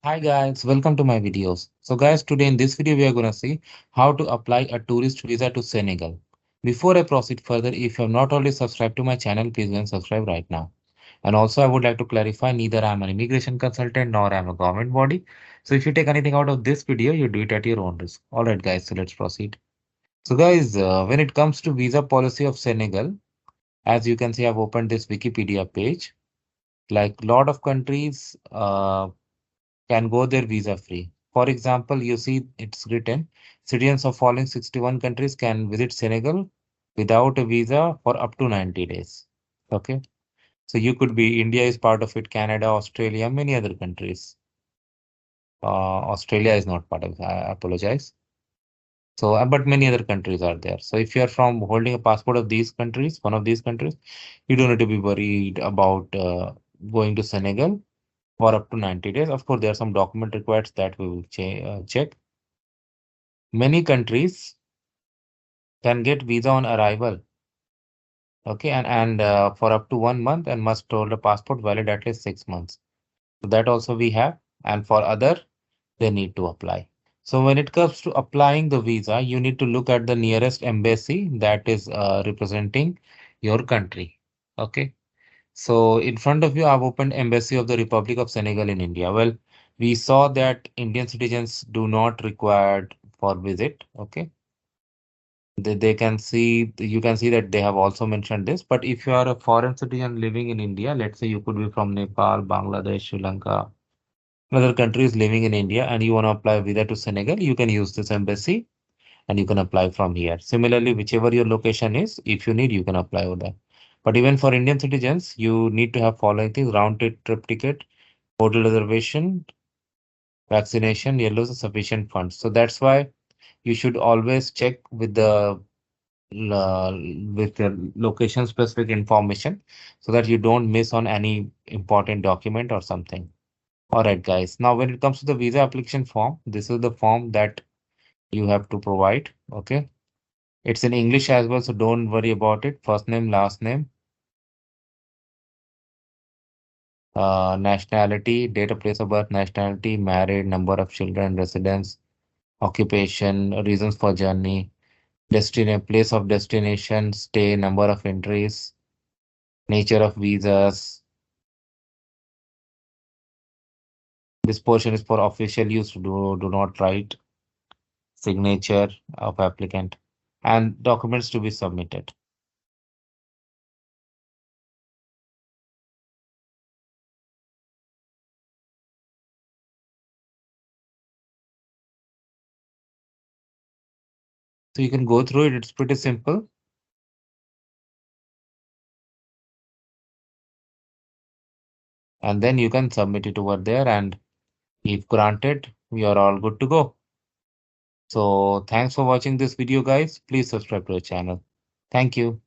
Hi guys, welcome to my videos. So guys, today in this video we are gonna see how to apply a tourist visa to Senegal. Before I proceed further, if you have not already subscribed to my channel, please go and subscribe right now. And also I would like to clarify, neither I am an immigration consultant nor I am a government body. So if you take anything out of this video, you do it at your own risk. Alright guys, so let's proceed. So guys, when it comes to visa policy of Senegal, as you can see, I've opened this Wikipedia page. Like lot of countries, can go there visa free. For example, you see it's written citizens of following 61 countries can visit Senegal without a visa for up to 90 days. Okay. So you could be India is part of it, Canada, Australia, many other countries. Australia is not part of it. I apologize. So, but many other countries are there. So if you are from holding a passport of these countries, one of these countries, you don't need to be worried about going to Senegal for up to 90 days. Of course, there are some document required that we will check. Many countries can get visa on arrival, okay, and for up to 1 month and must hold a passport valid at least 6 months. So that also we have, and for other, they need to apply. So when it comes to applying the visa, you need to look at the nearest embassy that is representing your country. Okay. So in front of you, I've opened Embassy of the Republic of Senegal in India. Well, we saw that Indian citizens do not required for visit. Okay. They can see, you can see that they have also mentioned this. But if you are a foreign citizen living in India, let's say you could be from Nepal, Bangladesh, Sri Lanka, other countries living in India, and you want to apply visa to Senegal, you can use this embassy and you can apply from here. Similarly, whichever your location is, if you need, you can apply over there. But even for Indian citizens, you need to have following things: round trip ticket, hotel reservation, vaccination, yellows, sufficient funds. So that's why you should always check uh, with the location specific information so that you don't miss on any important document or something. All right, guys. Now, when it comes to the visa application form, this is the form that you have to provide. Okay. It's in English as well, so don't worry about it. First name, last name, nationality, date of place of birth, nationality, married, number of children, residence, occupation, reasons for journey, destination, place of destination, stay, number of entries, nature of visas. This portion is for official use. Do not write signature of applicant and documents to be submitted. So you can go through it. It's pretty simple. And then you can submit it over there. And if granted, we are all good to go. So thanks for watching this video, guys. Please subscribe to the channel. Thank you.